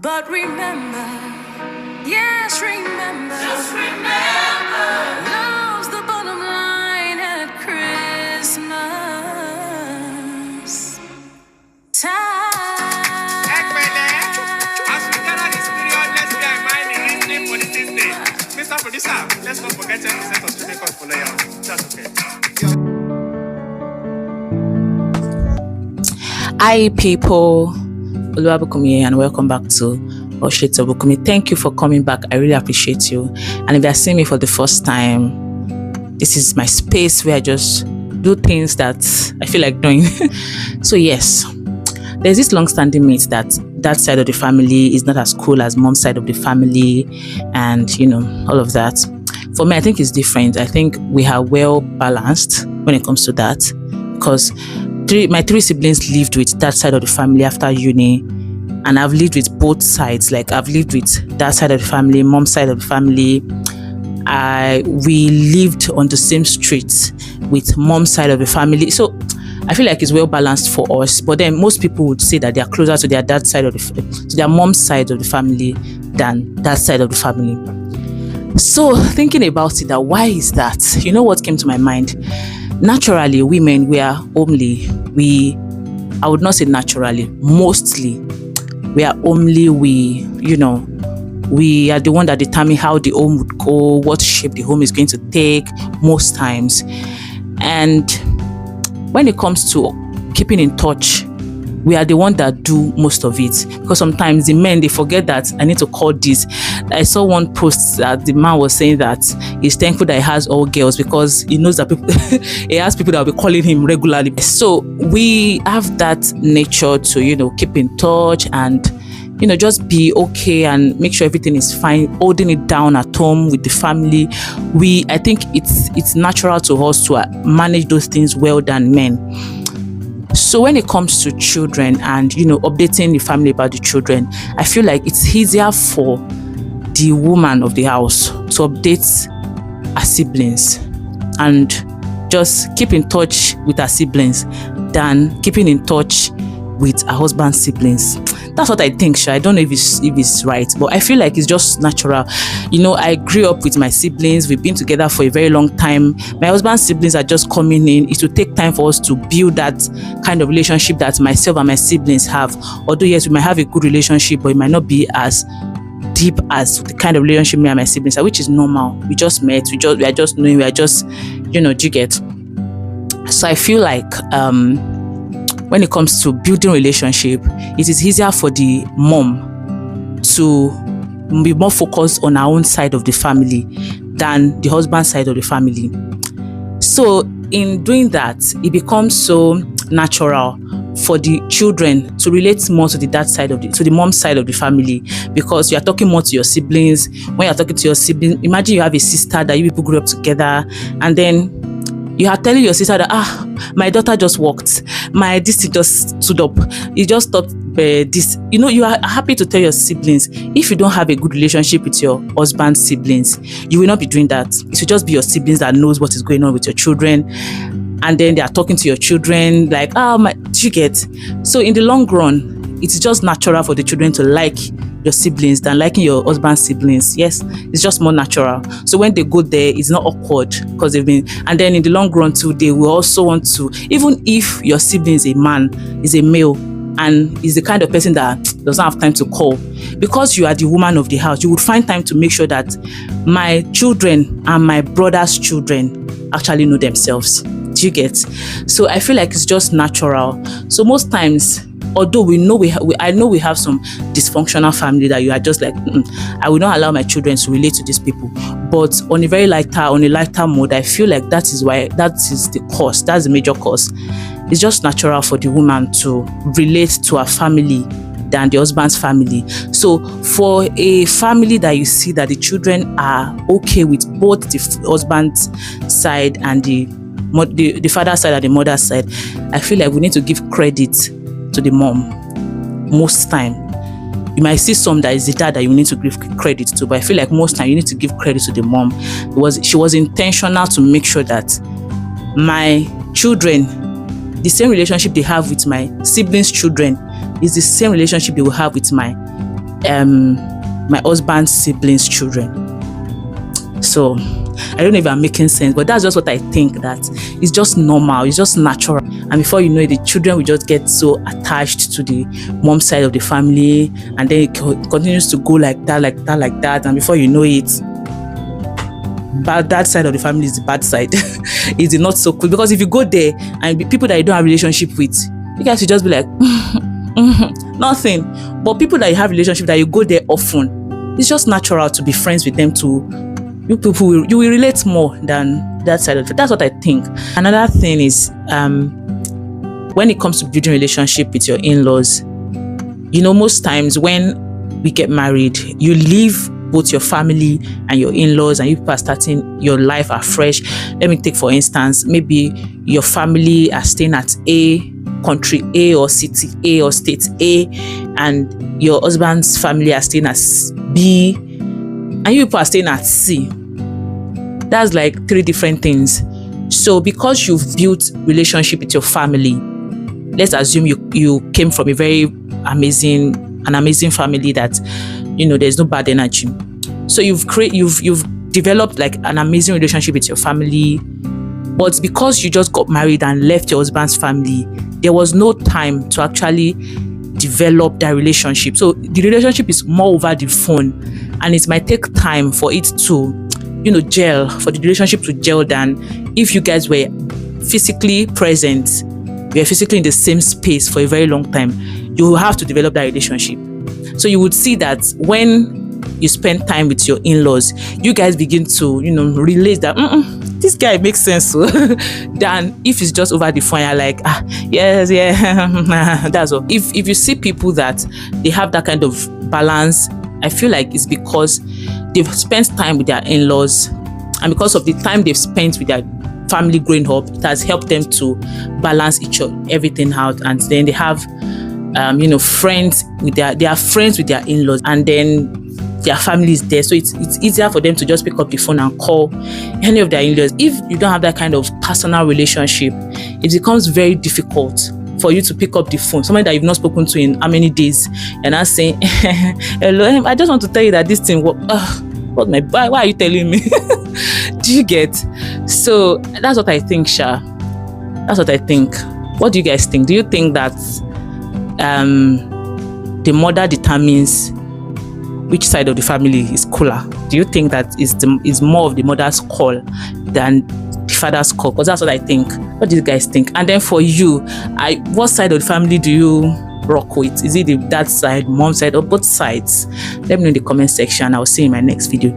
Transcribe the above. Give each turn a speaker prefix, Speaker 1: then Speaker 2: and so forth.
Speaker 1: But remember, yes, remember, just remember, love's the bottom line at Christmas time.
Speaker 2: As we gather this period, let's be reminding reasoning for the Tuesday. Mr. Producer, let's not forget 10% of student cost for layer. That's okay.
Speaker 3: Hi people, Oluwabukumi here and welcome back to Oshito Bukumi. Thank you for coming back. I really appreciate you. And if you are seeing me for the first time, this is my space where I just do things that I feel like doing. So yes, there's this long-standing myth that side of the family is not as cool as mom's side of the family, and all of that. For me, I think it's different. I think we are well balanced when it comes to that, because my three siblings lived with that side of the family after uni, and I've lived with both sides. Like I've lived with that side of the family, mom's side of the family. We lived on the same street with mom's side of the family. So I feel like it's well balanced for us. But then most people would say that they are closer to their dad's side of to their mom's side of the family than that side of the family. So thinking about it, that why is that? You know what came to my mind? Naturally, women, we are homely. I would not say naturally, mostly we are homely. We are the one that determine how the home would go, what shape the home is going to take most times. And when it comes to keeping in touch, we are the one that do most of it, because sometimes the men, they forget that I need to call this. I saw one post that the man was saying that he's thankful that he has all girls, because he knows that people he has people that will be calling him regularly. So we have that nature to keep in touch and just be okay and make sure everything is fine, holding it down at home with the family. I think it's natural to us to manage those things well than men. So when it comes to children and updating the family about the children, I feel like it's easier for the woman of the house to update her siblings and just keep in touch with her siblings than keeping in touch with her husband's siblings. That's what I think, Sha. I don't know if it's right, but I feel like it's just natural. I grew up with my siblings. We've been together for a very long time. My husband's siblings are just coming in. It will take time for us to build that kind of relationship that myself and my siblings have. Although yes, we might have a good relationship, but it might not be as deep as the kind of relationship me and my siblings are, which is normal. We just met. We are just knowing. We are just, do you get? So I feel like when it comes to building relationship, it is easier for the mom to be more focused on her own side of the family than the husband's side of the family. So in doing that, it becomes so natural for the children to relate more to the mom's side of the family, because you are talking more to your siblings. When you are talking to your siblings, imagine you have a sister that you people grew up together, and then you are telling your sister that my daughter just walked, my this just stood up, you just stopped this. You are happy to tell your siblings. If you don't have a good relationship with your husband's siblings, you will not be doing that. It should just be your siblings that knows what is going on with your children, and then they are talking to your children like, do you get? So in the long run, it's just natural for the children to like your siblings than liking your husband's siblings. Yes, it's just more natural. So when they go there, it's not awkward, because they've been, and then in the long run too, they will also want to, even if your sibling is a man, is a male, and is the kind of person that doesn't have time to call, because you are the woman of the house, you would find time to make sure that my children and my brother's children actually know themselves. Do you get? So I feel like it's just natural. So most times, although we know I know we have some dysfunctional family that you are just like, I will not allow my children to relate to these people. But on a lighter mode, I feel like that is the cause. That's the major cause. It's just natural for the woman to relate to her family than the husband's family. So for a family that you see that the children are okay with both the husband's side and the father's side and the mother's side, I feel like we need to give credit to the mom most time. You might see some that is the dad that you need to give credit to, but I feel like most time you need to give credit to the mom. She was intentional to make sure that my children, the same relationship they have with my siblings' children is the same relationship they will have with my my husband's siblings' children. So I don't know if I'm making sense, but that's just what I think, that it's just normal, it's just natural. And before you know it, the children will just get so attached to the mom side of the family, and then it continues to go like that. And before you know it, that side of the family is the bad side. It's not so cool, because if you go there and people that you don't have relationship with, you guys will just be like nothing. But people that you have relationship, that you go there often, it's just natural to be friends with them. You will relate more than that side of it. That's what I think. Another thing is, when it comes to building relationship with your in-laws, most times when we get married, you leave both your family and your in-laws, and you people are starting your life afresh. Let me take, for instance, maybe your family are staying at A, country A, or city A, or state A, and your husband's family are staying at B, and you people are staying at C. That's like 3 different things. So because you've built relationship with your family, let's assume you came from a very amazing family that there's no bad energy. So you've developed like an amazing relationship with your family, but because you just got married and left your husband's family, there was no time to actually develop that relationship. So the relationship is more over the phone, and it might take time for it to gel, for the relationship to gel, than if you guys were physically present, you were physically in the same space for a very long time. You will have to develop that relationship. So you would see that when you spend time with your in-laws, you guys begin to relate that this guy makes sense than if it's just over the phone. You're like, yes, yeah, that's all. If you see people that they have that kind of balance, I feel like it's because they've spent time with their in-laws, and because of the time they've spent with their family growing up, it has helped them to balance everything out. And then they have friends with their in-laws, and then their family is there, so it's easier for them to just pick up the phone and call any of their in-laws. If you don't have that kind of personal relationship, it becomes very difficult for you to pick up the phone, somebody that you've not spoken to in how many days, and I'm saying, hello, I just want to tell you that this thing, why are you telling me? Do you get? So that's what I think, Sha. That's what I think. What do you guys think? Do you think that the mother determines which side of the family is cooler? Do you think that is more of the mother's call than the father's call? Because that's what I think. What do you guys think? And then for you, what side of the family do you rock with? Is it the dad side, mom side, or both sides? Let me know in the comment section. I'll see you in my next video.